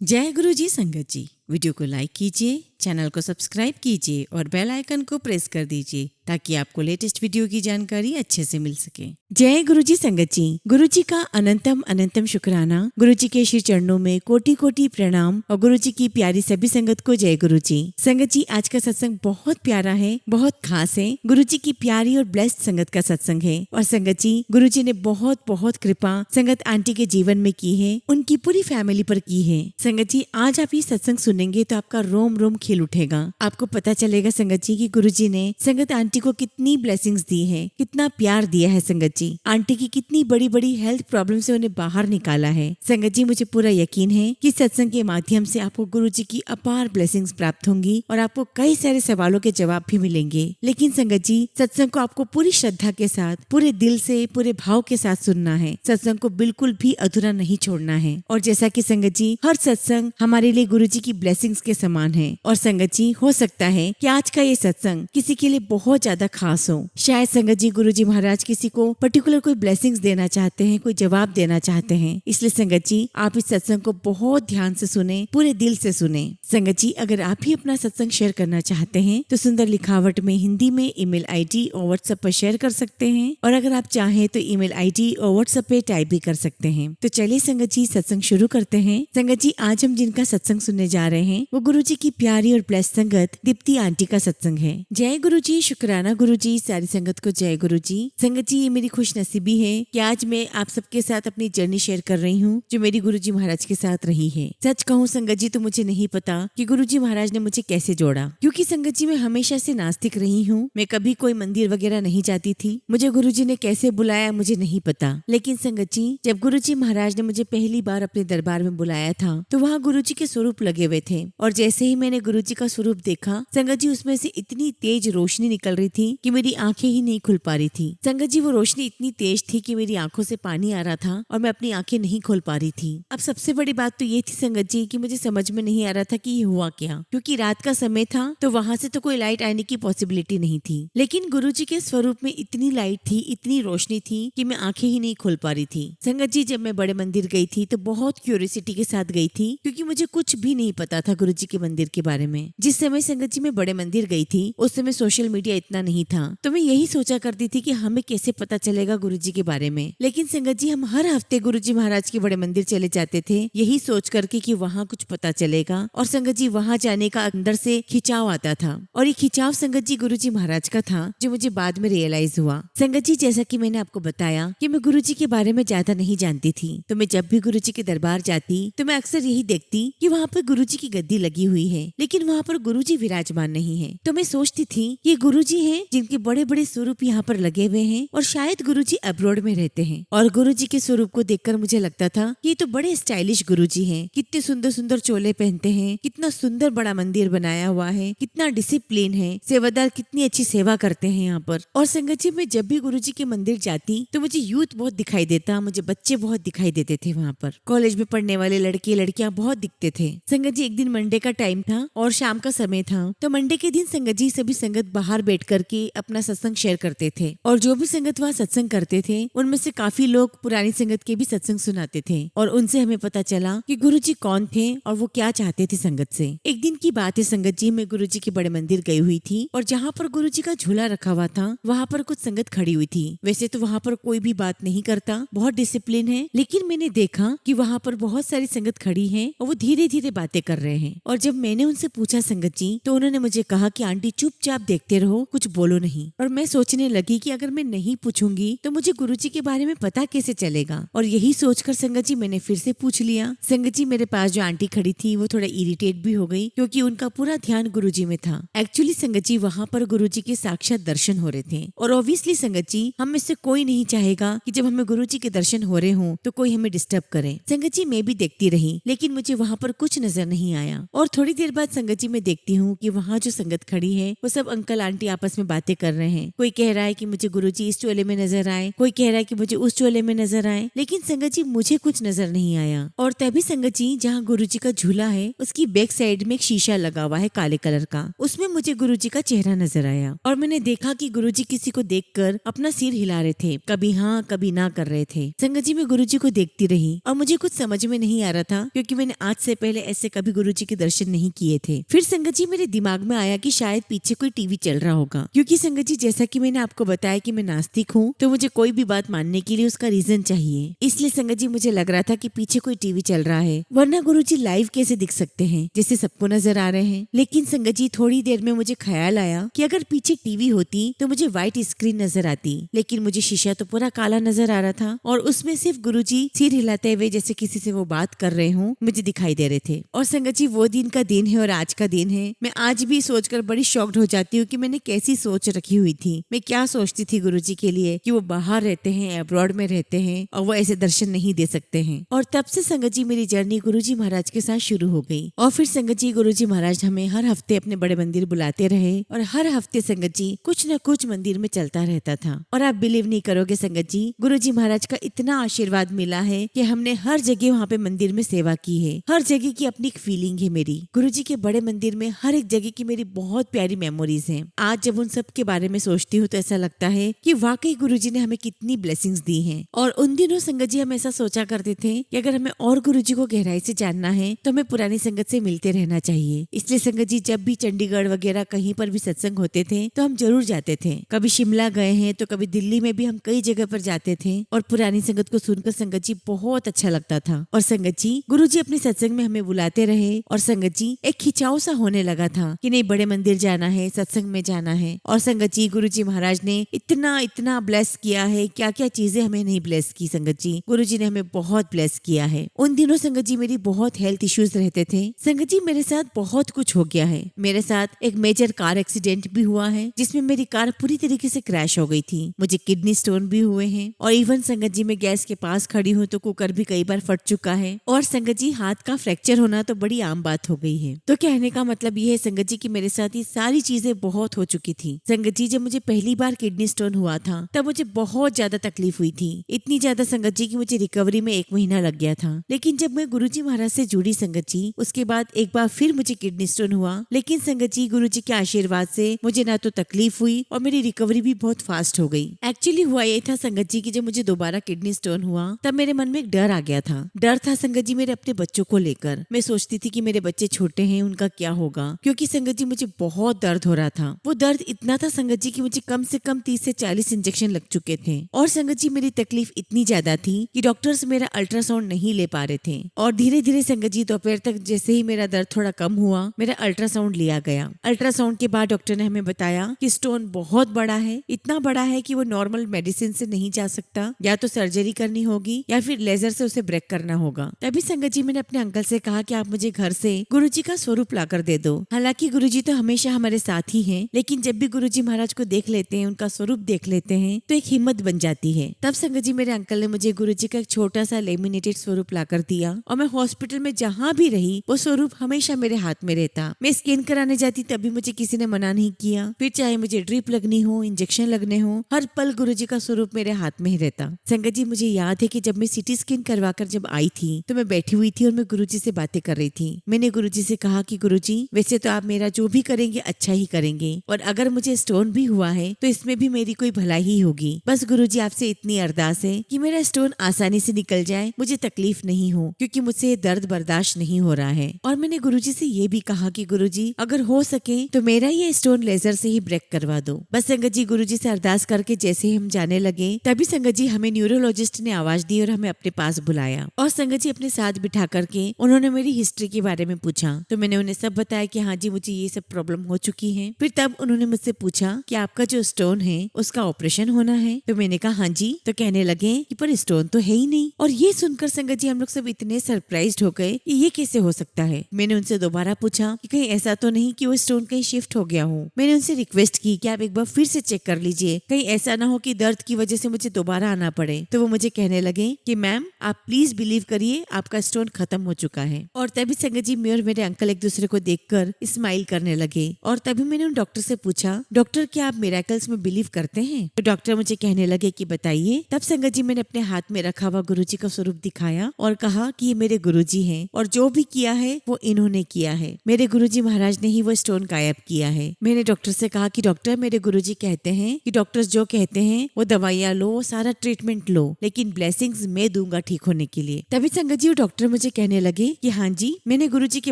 जय गुरु जी संगत जी। वीडियो को लाइक कीजिए, चैनल को सब्सक्राइब कीजिए और बेल आइकन को प्रेस कर दीजिए ताकि आपको लेटेस्ट वीडियो की जानकारी अच्छे से मिल सके। जय गुरु जी संगत जी। गुरु जी का अनंतम अनंतम शुक्राना। गुरु जी के श्री चरणों में कोटि कोटि प्रणाम और गुरु जी की प्यारी सभी संगत को जय गुरु जी। संगत जी, आज का सत्संग बहुत प्यारा है, बहुत खास है। गुरु जी की प्यारी और ब्लेस्ड संगत का सत्संग है। और संगत जी, गुरु जी ने बहुत बहुत कृपा संगत आंटी के जीवन में की है, उनकी पूरी फैमिली पर की है। संगत जी, आज आप ये सत्संग सुनेंगे तो आपका रोम रोम खिल उठेगा। आपको पता चलेगा संगत जी कि गुरु जी ने संगत आंटी को कितनी ब्लेसिंग्स दी है, कितना प्यार दिया है। संगत जी, आंटी की कितनी बड़ी बड़ी हेल्थ प्रॉब्लम से उन्हें बाहर निकाला है। संगत जी, मुझे पूरा यकीन है कि सत्संग के माध्यम से आपको गुरु जी की अपार ब्लेसिंग्स प्राप्त होंगी और आपको कई सारे सवालों के जवाब भी मिलेंगे। लेकिन संगत जी, सत्संग को आपको पूरी श्रद्धा के साथ, पूरे दिल से, पूरे भाव के साथ सुनना है। सत्संग को बिल्कुल भी अधूरा नहीं छोड़ना है। और जैसा कि संगत जी, हर सत्संग हमारे लिए गुरु जी की ब्लेसिंग्स के समान है। और संगत जी, हो सकता है कि आज का ये सत्संग किसी के लिए बहुत ज्यादा खास हो। शायद संगत जी, गुरु जी महाराज किसी को पर्टिकुलर कोई ब्लेसिंग्स देना चाहते हैं, कोई जवाब देना चाहते हैं। इसलिए संगत जी, आप इस सत्संग को बहुत ध्यान से सुने, पूरे दिल से सुने। संगत जी, अगर आप भी अपना सत्संग शेयर करना चाहते हैं तो सुंदर लिखावट में हिंदी में ईमेल आईडी और व्हाट्सएप पर शेयर कर सकते हैं। और अगर आप चाहें तो ईमेल आईडी और व्हाट्सएप पे टाइप भी कर सकते हैं। तो चलिए संगत जी, सत्संग शुरू करते हैं। संगत जी, आज हम जिनका सत्संग सुनने जा रहे हैं वो गुरु जी की प्यारी और ब्लेस्ड संगत दीप्ति आंटी का सत्संग है। जय गुरु जी, शुक्राना गुरु जी, सारी संगत को जय गुरु जी। संगत जी, ये मेरी खुश नसीबी है कि आज मैं आप सबके साथ अपनी जर्नी शेयर कर रही हूँ जो मेरी गुरु जी महाराज के साथ रही है। सच कहूँ संगत जी, तो मुझे नहीं पता कि गुरु जी महाराज ने मुझे कैसे जोड़ा, क्योंकि संगत जी मैं हमेशा से नास्तिक रही हूँ। मैं कभी कोई मंदिर वगैरह नहीं जाती थी। मुझे गुरु जी ने कैसे बुलाया मुझे नहीं पता। लेकिन संगत जी, जब गुरु जी महाराज ने मुझे पहली बार अपने दरबार में बुलाया था तो वहाँ गुरु जी के स्वरूप लगे हुए थे। और जैसे ही मैंने गुरु जी का स्वरूप देखा संगत जी, उसमें से इतनी तेज रोशनी निकल रही थी कि मेरी आंखें ही नहीं खुल पा रही थी। संगत जी, वो रोशनी इतनी तेज थी कि मेरी आंखों से पानी आ रहा था और मैं अपनी आंखें नहीं खोल पा रही थी। अब सबसे बड़ी बात तो ये थी संगत जी कि मुझे समझ में नहीं आ रहा था कि ये हुआ क्या, क्योंकि रात का समय था तो वहां से तो कोई लाइट आने की पॉसिबिलिटी नहीं थी। लेकिन गुरु जी के स्वरूप में इतनी लाइट थी, इतनी रोशनी थी कि मैं आंखें ही नहीं खोल पा रही थी। संगत जी, जब मैं बड़े मंदिर गई थी तो बहुत क्यूरियोसिटी के साथ गई थी, क्योंकि मुझे कुछ भी नहीं पता था गुरु जी के मंदिर के बारे में। जिस समय संगत जी मैं बड़े मंदिर गई थी उस समय सोशल मीडिया इतना नहीं था, तो मैं यही सोचा करती थी कि हमें कैसे पता चलेगा गुरु जी के बारे में। लेकिन संगत जी, हम हर हफ्ते गुरु जी महाराज के बड़े मंदिर चले जाते थे यही सोच करके कि वहाँ कुछ पता चलेगा। और संगत जी, वहाँ जाने का अंदर से खिंचाव आता था और ये खिंचाव संगत जी गुरु जी महाराज का था, जो मुझे बाद में रियलाइज हुआ। संगत जी, जैसा कि मैंने आपको बताया कि मैं गुरु जी के बारे में ज्यादा नहीं जानती थी, तो मैं जब भी गुरु जी के दरबार जाती तो मैं अक्सर यही देखती कि वहाँ पर गुरु जी की गद्दी लगी हुई है, लेकिन वहाँ पर गुरु जी विराजमान नहीं है। तो मैं सोचती थी ये गुरु जी हैं जिनके बड़े बड़े स्वरूप यहाँ पर लगे हुए हैं और शायद गुरु जी अब्रॉड में रहते हैं। और गुरु जी के स्वरूप को देखकर मुझे लगता था कि ये तो बड़े स्टाइलिश गुरु जी हैं, कितने सुंदर सुंदर चोले पहनते हैं, कितना सुंदर बड़ा मंदिर बनाया हुआ है, कितना डिसिप्लिन है, सेवादार कितनी अच्छी सेवा करते हैं यहाँ पर। और संगत जी, मैं जब भी गुरु जी के मंदिर जाती तो मुझे यूथ बहुत दिखाई देता, मुझे बच्चे बहुत दिखाई देते थे वहाँ पर। कॉलेज में पढ़ने वाले लड़के लड़कियां बहुत दिखते थे। संगत जी, एक दिन मंडे का टाइम था और शाम का समय था, तो मंडे के दिन संगत जी सभी संगत बाहर बैठ करके अपना सत्संग शेयर करते थे। और जो भी संगत वहाँ सत्संग करते थे उनमें से काफी लोग पुरानी संगत के भी सत्संग सुनाते थे। और उनसे हमें पता चला कि गुरु जी कौन थे और वो क्या चाहते थे संगत से। एक दिन की बात है संगत जी, मैं गुरु जी के बड़े मंदिर गई हुई थी और जहाँ पर गुरु जी का झूला रखा हुआ था वहाँ पर कुछ संगत खड़ी हुई थी। वैसे तो वहाँ पर कोई भी बात नहीं करता, बहुत डिसिप्लिन है, लेकिन मैंने देखा कि वहाँ पर बहुत सारी संगत खड़ी है और वो धीरे धीरे बातें कर रहे हैं। और जब मैंने उनसे पूछा संगत जी, तो उन्होंने मुझे कहा कि आंटी चुपचाप देखते रहो, कुछ बोलो नहीं। और मैं सोचने लगी कि अगर मैं नहीं पूछूंगी तो मुझे गुरु जी के बारे में पता कैसे चलेगा। और यही सोचकर संगत जी मैंने फिर से पूछ लिया। संगत जी, मेरे पास जो आंटी खड़ी थी वो थोड़ा इरिटेट भी हो गई, क्योंकि उनका पूरा ध्यान गुरु जी में था। एक्चुअली संगत जी, वहाँ पर गुरु जी के साक्षात दर्शन हो रहे थे और ऑब्वियसली संगत जी, हम में से कोई नहीं चाहेगा कि जब हमें गुरु जी के दर्शन हो रहे हों तो कोई हमें डिस्टर्ब करे। संगत जी, मैं भी देखती रही लेकिन मुझे वहाँ पर कुछ नजर नहीं आया। और थोड़ी देर बाद संगत जी मैं देखती हूँ कि वहाँ जो संगत खड़ी है वो सब अंकल आंटी आपस में बातें कर रहे हैं। कोई कह रहा है कि मुझे गुरुजी इस चोले में नजर आए, कोई कह रहा है कि मुझे उस चोले में नजर आए, लेकिन संगत जी मुझे कुछ नजर नहीं आया। और तभी संगत जी जहाँ गुरुजी का झूला है उसकी बैक साइड में एक शीशा लगा हुआ है काले कलर का, उसमें मुझे गुरुजी का चेहरा नजर आया। और मैंने देखा कि गुरुजी किसी को देखकर अपना सिर हिला रहे थे, कभी हाँ कभी ना कर रहे थे। संगत जी मैं गुरुजी को देखती रही और मुझे कुछ समझ में नहीं आ रहा था, क्योंकि मैंने आज से पहले ऐसे कभी गुरुजी के दर्शन नहीं किए थे। फिर संगत जी मेरे दिमाग में आया कि शायद पीछे कोई टीवी चल रहा होगा, क्योंकि संगत जी जैसा कि मैंने आपको बताया कि मैं नास्तिक हूँ, तो मुझे कोई भी बात मानने के लिए उसका रीजन चाहिए। इसलिए संगत जी मुझे लग रहा था कि पीछे कोई टीवी चल रहा है, वरना गुरुजी लाइव कैसे दिख सकते हैं जैसे सबको नजर आ रहे हैं। लेकिन संगत जी थोड़ी देर में मुझे ख्याल आया कि अगर पीछे टीवी होती तो मुझे व्हाइट स्क्रीन नजर आती, लेकिन मुझे शीशा तो पूरा काला नजर आ रहा था और उसमें सिर्फ गुरुजी सिर हिलाते हुए जैसे किसी से वो बात कर रहे हूँ मुझे दिखाई दे रहे थे। और संगत जी वो दिन का दिन है और आज का दिन है। मैं आज भी सोचकर बड़ी शॉक्ड हो जाती हूँ कि मैंने कैसी सोच रखी हुई थी। मैं क्या सोचती थी गुरुजी के लिए कि वो बाहर रहते हैं, अब्रॉड में रहते हैं और वो ऐसे दर्शन नहीं दे सकते हैं। और तब से संगत जी मेरी जर्नी गुरुजी महाराज के साथ शुरू हो गई। और फिर संगत जी गुरुजी महाराज हमें हर हफ्ते अपने बड़े मंदिर बुलाते रहे और हर हफ्ते संगत जी कुछ न कुछ मंदिर में चलता रहता था। और आप बिलीव नहीं करोगे संगत जी, गुरुजी महाराज का इतना आशीर्वाद मिला है कि हमने हर जगह वहाँ पे मंदिर में सेवा की है। हर जगह की अपनी एक फीलिंग है मेरी। गुरुजी के बड़े मंदिर में हर एक जगह की मेरी बहुत प्यारी मेमोरीज हैं। आज जब उन सब के बारे में सोचती हूँ तो ऐसा लगता है कि वाकई गुरुजी ने हमें कितनी ब्लेसिंग्स दी हैं। और उन दिनों संगत जी हम ऐसा सोचा करते थे कि अगर हमें और गुरुजी को गहराई से जानना है तो हमें पुरानी संगत से मिलते रहना चाहिए। इसलिए संगत जी जब भी चंडीगढ़ वगैरह कहीं पर भी सत्संग होते थे तो हम जरूर जाते थे। कभी शिमला गए हैं तो कभी दिल्ली में भी हम कई जगह पर जाते थे और पुरानी संगत को सुनकर संगत जी बहुत अच्छा लगता था। और संगत जी गुरुजी अपने सत्संग में हमें बुलाते रहे और संगत जी एक खिंचाव सा होने लगा था कि नहीं बड़े मंदिर जाना है, सत्संग में जाना है। और संगत जी गुरुजी महाराज ने इतना इतना ब्लेस किया है, क्या क्या चीजें हमें नहीं ब्लेस की। संगत जी गुरुजी ने हमें बहुत ब्लेस किया है। उन दिनों संगत जी मेरी बहुत हेल्थ इश्यूज रहते थे। संगत जी मेरे साथ बहुत कुछ हो गया है। मेरे साथ एक मेजर कार एक्सीडेंट भी हुआ है जिसमें मेरी कार पूरी तरीके से क्रैश हो गई थी। मुझे किडनी स्टोन भी हुए हैं और इवन संगत जी मैं गैस के पास खड़ी हूँ तो कुकर भी कई बार फट चुका है। और संगत जी हाथ का फ्रैक्चर होना तो बड़ी आम बात हो गई है। तो कहने का मतलब ये है संगत जी कि मेरे साथ ये सारी चीजें बहुत हो चुकी थी। संगत जी जब मुझे पहली बार किडनी स्टोन हुआ था तब मुझे बहुत ज्यादा तकलीफ हुई थी, इतनी ज्यादा संगत जी कि मुझे रिकवरी में 1 महीना लग गया था। लेकिन जब मैं गुरुजी महाराज से जुड़ी संगत जी उसके बाद एक बार फिर मुझे किडनी स्टोन हुआ, लेकिन संगत जी गुरुजी के आशीर्वाद से मुझे ना तो तकलीफ हुई और मेरी रिकवरी भी बहुत फास्ट हो गई। एक्चुअली हुआ ये था संगत जी की जब मुझे दोबारा किडनी स्टोन हुआ तब मेरे मन में एक डर आ गया था। डर था संगत जी मेरे अपने बच्चों को लेकर। मैं सोचती थी कि मेरे बच्चे छोटे हैं, उनका क्या होगा, क्योंकि संगत जी मुझे बहुत दर्द हो रहा था। वो दर्द इतना था संगत जी कि मुझे कम से कम 30 से 40 इंजेक्शन लग चुके थे। और संगत जी मेरी तकलीफ इतनी ज्यादा थी कि डॉक्टर्स मेरा अल्ट्रासाउंड नहीं ले पा रहे थे। और धीरे धीरे संगत जी दोपहर तक जैसे ही मेरा दर्द थोड़ा कम हुआ मेरा अल्ट्रासाउंड लिया गया। अल्ट्रासाउंड के बाद डॉक्टर ने हमें बताया कि स्टोन बहुत बड़ा है, इतना बड़ा है कि वो नॉर्मल मेडिसिन से नहीं जा सकता, या तो सर्जरी करनी होगी या फिर लेजर से उसे ब्रेक करना होगा। तभी संगत जी मैंने अपने अंकल से कहा कि आप मुझे घर से गुरुजी का स्वरूप लाकर दे दो। हालांकि गुरुजी तो हमेशा हमारे साथ ही हैं, लेकिन जब भी गुरुजी महाराज को देख लेते हैं, उनका स्वरूप देख लेते हैं तो एक हिम्मत बन जाती है। तब संगत जी मेरे अंकल ने मुझे गुरुजी का एक छोटा सा लेमिनेटेड स्वरूप लाकर दिया और मैं हॉस्पिटल में जहाँ भी रही वो स्वरूप हमेशा मेरे हाथ में रहता। मैं स्कैन कराने जाती तभी मुझे किसी ने मना नहीं किया, फिर चाहे मुझे ड्रिप लगनी हो, इंजेक्शन लगने हो, हर पल गुरुजी का स्वरूप मेरे हाथ में ही रहता। संगत जी मुझे याद है कि जब मैं सिटी स्कैन करवाकर जब आई थी तो मैं बैठी हुई थी और मैं गुरुजी से बातें कर रही थी। मैंने गुरुजी से कहा कि गुरुजी वैसे तो आप मेरा जो भी करेंगे अच्छा ही करेंगे, और अगर मुझे स्टोन भी हुआ है तो इसमें भी मेरी कोई भलाई ही होगी। बस गुरुजी आपसे इतनी अरदास है कि मेरा स्टोन आसानी से निकल जाए, मुझे तकलीफ नहीं हो, क्योंकि मुझसे ये दर्द बर्दाश्त नहीं हो रहा है। और मैंने गुरुजी से ये भी कहा कि गुरुजी अगर हो सके तो मेरा ये स्टोन लेजर से ही ब्रेक करवा दो। बस संगत जी गुरुजी से अरदास करके जैसे ही हम जाने लगे तभी संगत जी हमें न्यूरोलॉजिस्ट ने आवाज दी और हमें अपने पास बुलाया और संगत जी अपने साथ बिठा करके उन्होंने मेरी हिस्ट्री के बारे में पूछा। तो मैंने उन्हें सब बताया कि हाँ जी मुझे ये सब प्रॉब्लम हो चुकी है। फिर तब उन्होंने मुझसे पूछा कि आपका जो स्टोन है उसका ऑपरेशन होना है। तो मैंने कहा हाँ जी। तो कहने लगे कि पर स्टोन तो है ही नहीं। और ये सुनकर संगत जी हम लोग सब इतने सरप्राइज्ड हो गए कि ये कैसे हो सकता है। मैंने उनसे दोबारा पूछा कि कहीं ऐसा तो नहीं कि वो स्टोन कहीं शिफ्ट हो गया हो। मैंने उनसे रिक्वेस्ट की कि आप एक बार फिर से चेक कर लीजिए, कहीं ऐसा ना हो कि दर्द की वजह से मुझे दोबारा आना पड़े। तो वो मुझे कहने लगे कि मैम आप प्लीज बिलीव करिए आपका स्टोन खत्म हो चुका है। और तभी संगत जी मैं और मेरे अंकल एक दूसरे दूसरे को देखकर स्माइल करने लगे। और तभी मैंने उन डॉक्टर से पूछा, डॉक्टर क्या आप मिरेकल्स में बिलीव करते हैं? तो डॉक्टर मुझे कहने लगे कि बताइए। तब संगत जी मैंने अपने हाथ में रखा हुआ गुरुजी का स्वरूप दिखाया और कहा कि ये मेरे गुरुजी हैं और जो भी किया है वो इन्होंने किया है। मेरे गुरुजी महाराज ने ही वो स्टोन गायब किया है। मैंने डॉक्टर से कहा कि डॉक्टर मेरे गुरुजी कहते हैं कि डॉक्टर्स जो कहते हैं वो दवाइयाँ लो, सारा ट्रीटमेंट लो, लेकिन ब्लेसिंग्स मैं दूंगा ठीक होने के लिए। तभी संगत जी वो डॉक्टर मुझे कहने लगे कि हाँ जी, मैंने गुरुजी के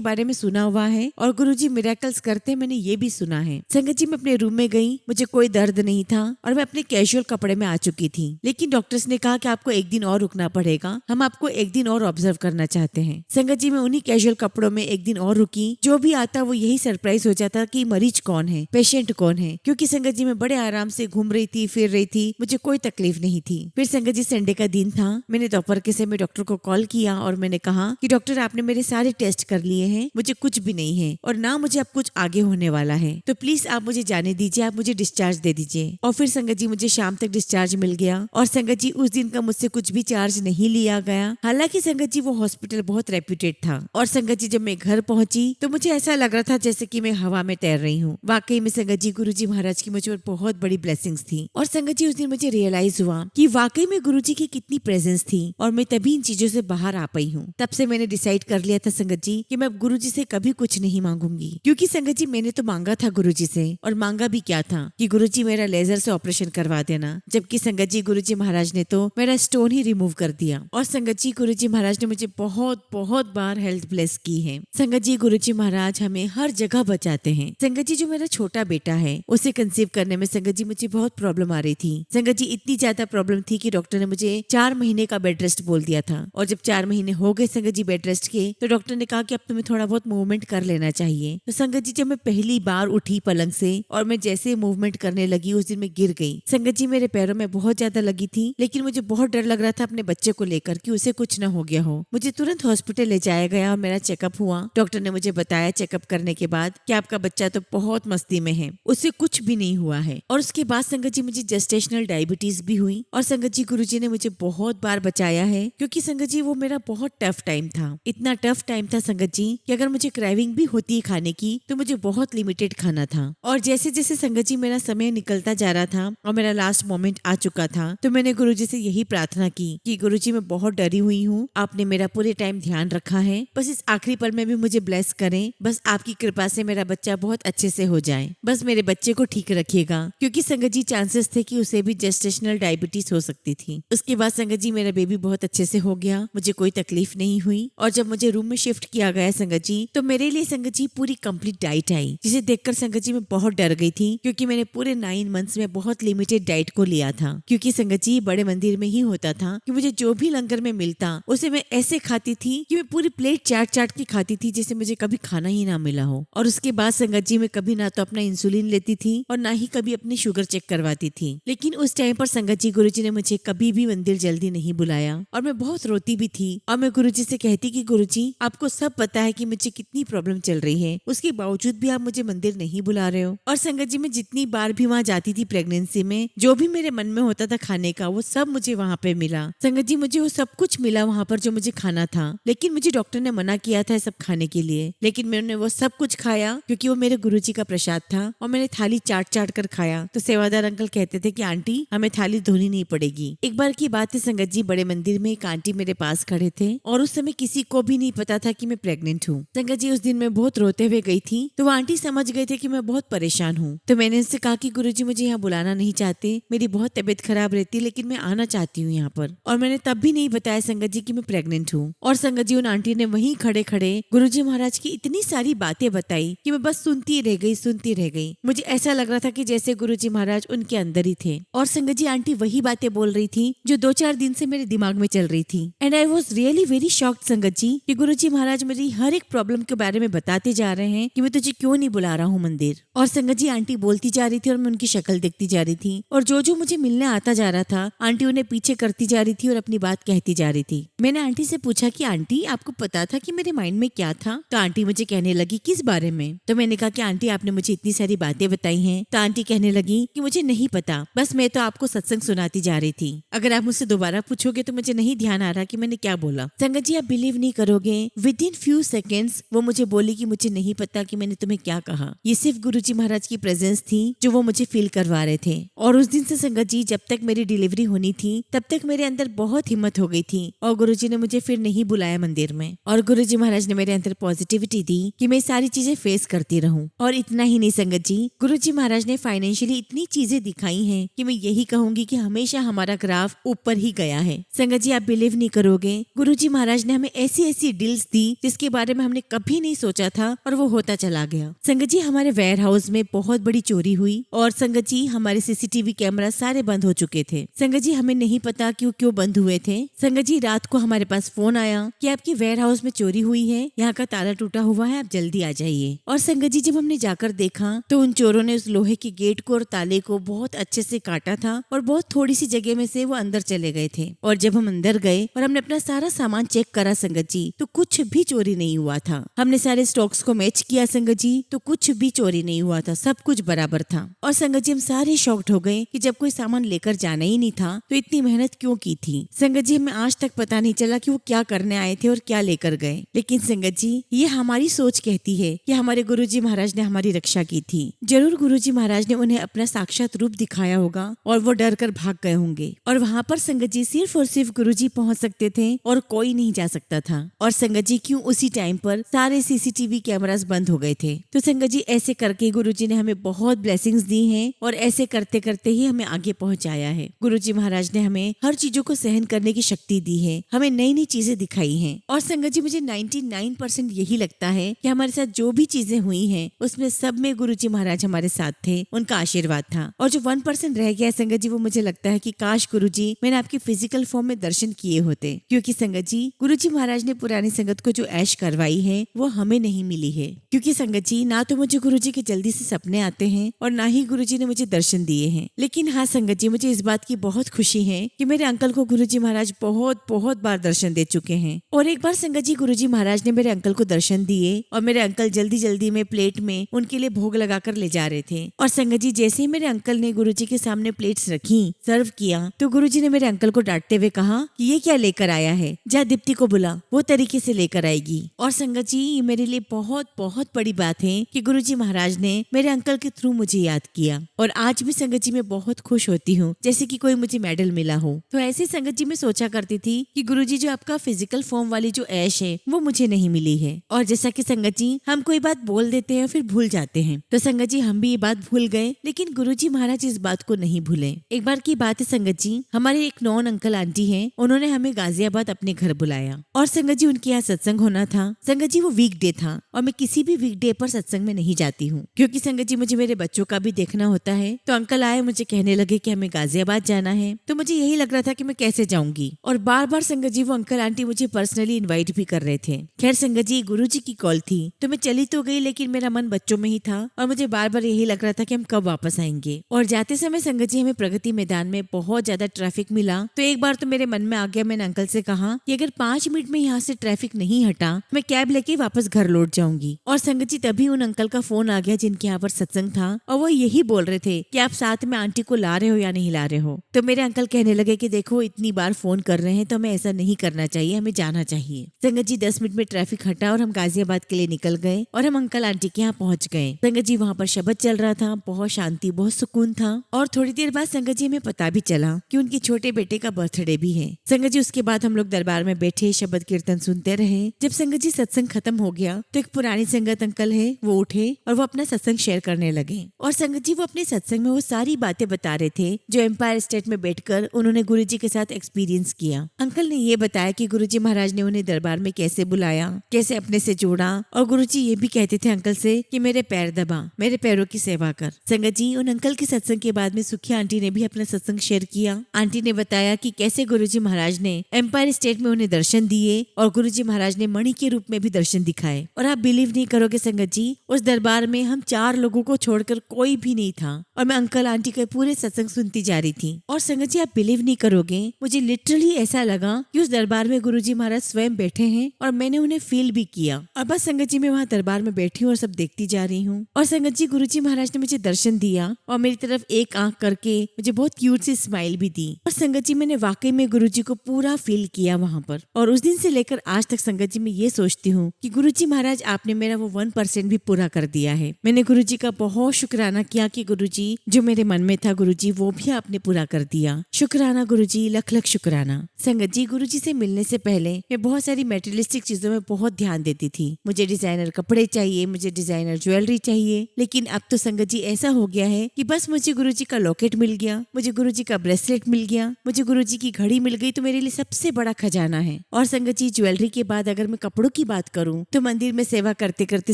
बारे में सुना हुआ है और गुरुजी मिरेकल्स करते हैं, मैंने ये भी सुना है। संगत जी मैं अपने रूम में गई, मुझे कोई दर्द नहीं था और मैं अपने कैजुअल कपड़े में आ चुकी थी। लेकिन डॉक्टर्स ने कहा कि आपको एक दिन और रुकना पड़ेगा, हम आपको एक दिन और ऑब्जर्व करना चाहते हैं। संगत जी मैं उन्हीं कैजुअल कपड़ों में एक दिन और रुकी। जो भी आता वो यही सरप्राइज हो जाता कि मरीज कौन है, पेशेंट कौन है, क्योंकि संगत जी मैं बड़े आराम से घूम रही थी, फिर रही थी, मुझे कोई तकलीफ नहीं थी। फिर संगत जी संडे का दिन था, मैंने दोपहर के समय डॉक्टर को कॉल किया और मैंने कहा कि डॉक्टर आपने मेरे सारे टेस्ट कर लिए हैं, मुझे कुछ भी नहीं है और ना मुझे अब कुछ आगे होने वाला है, तो प्लीज आप मुझे जाने दीजिए, आप मुझे डिस्चार्ज दे दीजिए। और फिर संगत जी मुझे शाम तक डिस्चार्ज मिल गया और संगत जी उस दिन का मुझसे कुछ भी चार्ज नहीं लिया गया। हालांकि संगत जी वो हॉस्पिटल बहुत रेप्यूटेड था। और संगत जी जब मैं घर पहुंची तो मुझे ऐसा लग रहा था जैसे कि मैं हवा में तैर रही हूँ। वाकई में संगत जी गुरुजी महाराज की मुझ पर बहुत बड़ी ब्लेसिंग्स थी। और संगत जी उस दिन मुझे रियलाइज हुआ कि वाकई में गुरुजी की कितनी प्रेजेंस थी और मैं तभी इन चीजों से बाहर आ पाई हूँ। तब से मैंने डिसाइड कर लिया था संगत जी कि मैं अब गुरुजी से कभी कुछ नहीं मांगूंगी, क्योंकि संगत जी मैंने तो मांगा था गुरुजी से, और मांगा भी क्या था कि गुरुजी मेरा लेजर से ऑपरेशन करवा देना, जबकि संगत जी गुरुजी महाराज ने तो मेरा स्टोन ही रिमूव कर दिया। और संगत जी गुरुजी महाराज ने मुझे बहुत बहुत बार हेल्थ ब्लेस की है। संगत जी गुरुजी महाराज हमें हर जगह बचाते हैं। संगत जी जो मेरा छोटा बेटा है उसे कंसीव करने में संगत जी मुझे बहुत प्रॉब्लम आ रही थी। संगत जी इतनी ज्यादा प्रॉब्लम थी कि डॉक्टर ने मुझे 4 महीने का बेड रेस्ट बोल दिया था। और जब 4 महीने हो गए संगत जी बेड रेस्ट के, तो डॉक्टर ने कहा कि अब तुम्हें थोड़ा बहुत मूवमेंट कर लेना चाहिए। तो संगत जी जब मैं पहली बार उठी पलंग से और मैं जैसे मूवमेंट करने लगी उस दिन मैं गिर गई। संगत जी मेरे पैरों में बहुत ज्यादा लगी थी, लेकिन मुझे बहुत डर लग रहा था अपने बच्चे को लेकर कि उसे कुछ न हो गया हो। मुझे तुरंत हॉस्पिटल ले जाया गया और मेरा चेकअप हुआ। डॉक्टर ने मुझे बताया चेकअप करने के बाद कि आपका बच्चा तो बहुत मस्ती में है, उसे कुछ भी नहीं हुआ है। और उसके बाद संगत जी मुझे जेस्टेशनल डायबिटीज भी हुई। और संगत जी गुरुजी ने मुझे बहुत बार बचाया है, क्योंकि संगत जी वो मेरा बहुत टफ टाइम था। इतना टफ टाइम था संगत जी कि अगर मुझे क्रेविंग भी होती है खाने की तो मुझे बहुत लिमिटेड खाना था। और जैसे जैसे संगत जी मेरा समय निकलता जा रहा था और मेरा लास्ट मोमेंट आ चुका था, तो मैंने गुरुजी से यही प्रार्थना की कि गुरुजी मैं बहुत डरी हुई हूँ, आपने मेरा पूरे टाइम ध्यान रखा है, बस इस आखिरी पल में भी मुझे ब्लेस करें, बस आपकी कृपा से मेरा बच्चा बहुत अच्छे से हो जाए, बस मेरे बच्चे को ठीक रखिएगा। क्योंकि संगत जी चांसेस थे कि उसे भी जेस्टेशनल डायबिटीज हो सकती थी। उसके बाद संगत जी मेरा बेबी बहुत अच्छे से हो गया, मुझे कोई तकलीफ नहीं हुई। और जब मुझे रूम में शिफ्ट किया गया संगत जी, तो मेरे लिए संगत जी पूरी कंप्लीट डाइट आई, जिसे देखकर संगत जी मैं बहुत डर गई थी, क्योंकि मैंने पूरे 9 मंथ्स में बहुत लिमिटेड डाइट को लिया था। क्योंकि संगत जी बड़े मंदिर में ही होता था कि मुझे जो भी लंगर में मिलता उसे मैं ऐसे खाती थी कि मैं पूरी प्लेट चाट चाट के खाती थी जैसे मुझे कभी खाना ही ना मिला हो। और उसके बाद संगत जी मैं कभी ना तो अपना इंसुलिन लेती थी और ना ही कभी अपनी शुगर चेक करवाती थी। लेकिन उस टाइम पर संगत जी गुरुजी ने मुझे कभी भी मंदिर जल्दी नहीं बुलाया और मैं बहुत रोती भी थी। और मैं गुरुजी से कहती कि गुरुजी आपको सब पता है कि मुझे कितनी प्रॉब्लम चल रही है, उसके बावजूद भी आप मुझे मंदिर नहीं बुला रहे हो। और संगत जी मैं जितनी बार भी वहाँ जाती थी प्रेगनेंसी में, जो भी मेरे मन में होता था खाने का वो सब मुझे वहाँ पे मिला। संगत जी मुझे वो सब कुछ मिला वहाँ पर जो मुझे खाना था, लेकिन मुझे डॉक्टर ने मना किया था सब खाने के लिए, लेकिन मैंने वो सब कुछ खाया क्योंकि वो मेरे गुरुजी का प्रसाद था। और मैंने थाली चाट चाट कर खाया। तो सेवादार अंकल कहते थे कि आंटी हमें थाली धोनी नहीं पड़ेगी। एक बार की बात है संगत जी, बड़े मंदिर में एक आंटी मेरे पास खड़े थे और उस समय किसी को भी नहीं पता था कि मैं प्रेग्नेंट हूँ। संगत जी उस दिन मैं बहुत रोते हुए गई थी, तो वो आंटी समझ गए थे कि मैं बहुत परेशान हूँ। तो मैंने उनसे कहा कि गुरुजी मुझे यहाँ बुलाना नहीं चाहते, मेरी बहुत तबीयत खराब रहती है, लेकिन मैं आना चाहती हूँ यहाँ पर। और मैंने तब भी नहीं बताया संगत जी कि मैं प्रेग्नेंट हूँ। और संगत जी उन आंटी ने वहीं खड़े खड़े गुरुजी महाराज की इतनी सारी बातें बताई कि मैं बस सुनती रह गई। मुझे ऐसा लग रहा था कि जैसे गुरुजी महाराज उनके अंदर ही थे। और संगत जी आंटी वही बातें बोल रही थी जो 2-4 दिन से मेरे दिमाग में चल रही थी। And I was really very shocked संगत जी कि गुरुजी महाराज मेरी हर एक प्रॉब्लम के बारे में बताते जा रहे हैं कि मैं तुझे क्यों नहीं बुला रहा हूँ मंदिर। और संगत जी आंटी बोलती जा रही थी और मैं उनकी शक्ल देखती जा रही थी, और जो जो मुझे मिलने आता जा रहा था आंटी उन्हें पीछे करती जा रही थी और अपनी बात कहती जा रही थी। मैंने आंटी से पूछा कि आंटी आपको पता था कि मेरे माइंड में क्या था? तो आंटी मुझे कहने लगी किस बारे में? तो मैंने कहा कि आंटी आपने मुझे इतनी सारी बातें बताई हैं। तो आंटी कहने लगी कि मुझे नहीं पता, बस मैं तो आपको सत्संग सुनाती जा रही थी। अगर आप मुझसे दोबारा पूछोगे तो मुझे नहीं ध्यान आ रहा कि मैंने क्या बोला। संगत जी आप बिलीव नहीं करोगे, विद इन फ्यू सेकेंड्स वो वो मुझे बोली कि मुझे नहीं पता कि मैंने तुम्हें क्या कहा। ये सिर्फ गुरुजी महाराज की प्रेजेंस थी जो वो मुझे फील करवा रहे थे। और उस दिन से संगत जी जब तक मेरी डिलीवरी होनी थी तब तक मेरे अंदर बहुत हिम्मत हो गई थी और गुरुजी ने मुझे फिर नहीं बुलाया मंदिर में। और गुरुजी महाराज ने मेरे अंदर पॉजिटिविटी दी कि मैं सारी चीजें फेस करती रहूं। और इतना ही नहीं संगत जी, गुरुजी महाराज ने फाइनेंशियली इतनी चीजें दिखाई हैं कि मैं यही कहूंगी कि हमेशा हमारा ग्राफ ऊपर ही गया है। संगत जी आप बिलीव नहीं करोगे, गुरुजी महाराज ने हमें ऐसी ऐसी डील्स दी जिसके बारे में हमने कभी नहीं सोचा था और वो होता चला गया। संगत जी हमारे वेयर हाउस में बहुत बड़ी चोरी हुई और संगत जी हमारे सीसीटीवी कैमरा सारे बंद हो चुके थे। संगत जी हमें नहीं पता क्यों बंद हुए थे। संगत जी रात को हमारे पास फोन आया कि आपकी वेयर हाउस में चोरी हुई है, यहाँ का ताला टूटा हुआ है, आप जल्दी आ जाइए। और संगत जी जब हमने जाकर देखा तो उन चोरों ने उस लोहे के गेट को और ताले को बहुत अच्छे से काटा था और बहुत थोड़ी सी जगह में से वो अंदर चले गए थे। और जब हम अंदर गए और हमने अपना सारा सामान चेक करा संगत जी तो कुछ भी चोरी नहीं हुआ था। हमने सारे स्टॉक्स को मैच किया संगत जी तो कुछ भी चोरी नहीं हुआ था, सब कुछ बराबर था। और संगत जी हम सारे शॉक्ड हो गए कि जब कोई सामान लेकर जाना ही नहीं था तो इतनी मेहनत क्यों की थी। संगत जी हमें आज तक पता नहीं चला कि वो क्या करने आए थे और क्या लेकर गए। लेकिन संगत जी ये हमारी सोच कहती है कि हमारे गुरुजी महाराज ने हमारी रक्षा की थी। जरूर गुरुजी महाराज ने उन्हें अपना साक्षात रूप दिखाया होगा और वो डर कर भाग गए होंगे। और वहाँ पर संगत जी सिर्फ और सिर्फ गुरुजी पहुँच सकते थे और कोई नहीं जा सकता था। और संगत जी क्यों उसी टाइम पर सारे सीसीटीवी कैमरास बंद हो गए थे। तो संगत जी ऐसे करके गुरुजी ने हमें बहुत ब्लेसिंग्स दी हैं और ऐसे करते करते ही हमें आगे पहुंचाया है। गुरुजी महाराज ने हमें हर चीजों को सहन करने की शक्ति दी है, हमें नई नई चीजें दिखाई हैं। और संगत जी मुझे 99% यही लगता है कि हमारे साथ जो भी चीजें हुई हैं उसमें सब में गुरुजी महाराज हमारे साथ थे, उनका आशीर्वाद था। और जो 1% रह गया संगत जी वो मुझे लगता है कि काश गुरुजी मैंने आपकी फिजिकल फॉर्म में दर्शन किए होते, क्योंकि संगत जी गुरुजी महाराज ने पुरानी संगत को जो ऐश करवाई है वो हमें नहीं मिली है। क्योंकि संगत जी ना तो मुझे गुरुजी के जल्दी से सपने आते हैं और ना ही गुरुजी ने मुझे दर्शन दिए हैं। लेकिन हाँ संगत जी मुझे इस बात की बहुत खुशी है कि मेरे अंकल को गुरुजी महाराज बहुत बहुत बार दर्शन दे चुके हैं। और एक बार संगत जी गुरुजी महाराज ने मेरे अंकल को दर्शन दिए और मेरे अंकल जल्दी जल्दी में प्लेट में उनके लिए भोग लगाकर ले जा रहे थे। और संगत जी जैसे ही मेरे अंकल ने गुरुजी के सामने प्लेट्स रखी, सर्व किया, तो गुरुजी ने मेरे अंकल को डांटते हुए कहा कि ये क्या लेकर आया है, जा दीप्ति को बुला, वो तरीके से लेकर आएगी। और संगत जी ये मेरे लिए बहुत बहुत बड़ी बात है कि गुरुजी महाराज ने मेरे अंकल के थ्रू मुझे याद किया। और आज भी संगत जी मैं बहुत खुश होती हूँ जैसे कि कोई मुझे मेडल मिला हो। तो ऐसे संगत जी मैं सोचा करती थी कि गुरुजी जो आपका फिजिकल फॉर्म वाली जो ऐश है वो मुझे नहीं मिली है। और जैसा कि संगत जी हम कोई बात बोल देते हैं फिर भूल जाते हैं, तो संगत जी हम भी ये बात भूल गए, लेकिन गुरुजी महाराज इस बात को नहीं भूले। एक बार की बात है संगत जी, हमारे एक नॉन अंकल आंटी है, उन्होंने हमें गाजियाबाद अपने घर बुलाया और संगत जी उनके यहाँ सत्संग होना था। संगत जी वो वीकडे था और मैं किसी भी वीकडे पर सत्संग में नहीं जाती हूँ क्योंकि संगत जी मुझे मेरे बच्चों का भी देखना होता है। तो अंकल आए, मुझे कहने लगे कि हमें गाजियाबाद जाना है, तो मुझे यही लग रहा था कि मैं कैसे जाऊंगी। और बार बार संगत जी वो अंकल आंटी मुझे पर्सनली इन्वाइट भी कर रहे थे। खैर संगत जी गुरुजी की कॉल थी तो मैं चली तो गई, लेकिन मेरा मन बच्चों में ही था और मुझे बार बार यही लग रहा था कि हम कब वापस आएंगे। और जाते समय संगत जी हमें प्रगति मैदान में बहुत ज्यादा ट्रैफिक मिला। तो एक बार तो मेरे मन में आ गया, मैंने अंकल से कहा कि अगर 5 मिनट में यहाँ से ट्रैफिक नहीं हटा मैं कैब लेके वापस घर लौट जाऊंगी। और संगत जी तभी उन अंकल का फोन आ गया जिनके यहाँ पर सत्संग था और वो यही बोल रहे थे कि आप साथ में आंटी को ला रहे हो या नहीं ला रहे हो। तो मेरे अंकल कहने लगे कि देखो इतनी बार फोन कर रहे हैं तो हमें ऐसा नहीं करना चाहिए, हमें जाना चाहिए। संगत जी 10 मिनट में ट्रैफिक हटा और हम गाजियाबाद के लिए निकल गए और हम अंकल आंटी के यहाँ पहुंच गए। संगत जी वहाँ पर शबद चल रहा था, बहुत शांति बहुत सुकून था। और थोड़ी देर बाद संगत जी हमें पता भी चला कि उनके छोटे बेटे का बर्थडे भी है। संगत जी उसके बाद हम लोग दरबार में बैठे शबद कीर्तन सुनते रहे। जब संगत जी सत्संग खत्म हो गया तो एक पुरानी संगत अंकल है वो उठे और वो अपना सत्संग शेयर करने लगे। और संगत जी वो अपने सत्संग में वो सारी बातें बता रहे थे जो एम्पायर स्टेट में बैठकर उन्होंने गुरुजी के साथ एक्सपीरियंस किया। अंकल ने ये बताया कि गुरुजी महाराज ने उन्हें दरबार में कैसे बुलाया, कैसे अपने से जोड़ा। और गुरुजी ये भी कहते थे अंकल से कि मेरे पैर दबा, मेरे पैरों की सेवा कर। संगत जी उन अंकल के सत्संग के बाद में सुखी आंटी ने भी अपना सत्संग शेयर किया। आंटी ने बताया कि कैसे गुरुजी महाराज ने एम्पायर स्टेट में उन्हें दर्शन दिए और गुरुजी महाराज ने मणि के रूप में भी दर्शन दिखाए। और आप बिलीव नहीं करोगे संगत जी उस दरबार में हम 4 लोगों को छोड़कर कोई भी नहीं था और मैं अंकल आंटी के पूरे सत्संग सुनती जा रही थी। और संगत जी आप बिलीव नहीं करोगे मुझे लिटरली ऐसा लगा कि उस दरबार में गुरुजी महाराज स्वयं बैठे हैं और मैंने उन्हें फील भी किया। और बस संगत जी मैं वहाँ दरबार में बैठी हूँ और सब देखती जा रही हूँ। और संगत जी गुरुजी महाराज ने मुझे दर्शन दिया और मेरी तरफ एक आंख करके मुझे बहुत क्यूट सी स्माइल भी दी। और संगत जी मैंने वाकई में गुरुजी को पूरा फील किया वहाँ पर। और उस दिन से लेकर आज तक संगत जी मैं ये सोचती हूँ कि गुरुजी महाराज आपने मेरा वो 1% भी पूरा कर दिया है। मैंने गुरुजी का बहुत शुक्राना किया कि गुरुजी जो मेरे मन में था गुरुजी वो भी आपने पूरा कर दिया। शुक्राना गुरुजी, लख लख शुक्राना। संगत जी, गुरुजी से मिलने से पहले मैं बहुत सारी मेटेरियलिस्टिक चीजों में बहुत ध्यान देती थी। मुझे डिजाइनर कपड़े चाहिए, मुझे डिजाइनर ज्वेलरी चाहिए, लेकिन अब तो संगत जी ऐसा हो गया है कि बस मुझे गुरुजी का लॉकेट मिल गया, मुझे गुरुजी का ब्रेसलेट मिल गया, मुझे गुरुजी की घड़ी मिल गई तो मेरे लिए सबसे बड़ा खजाना है। और संगत जी, ज्वेलरी के बाद अगर मैं कपड़ों की बात करूं तो मंदिर में सेवा करते करते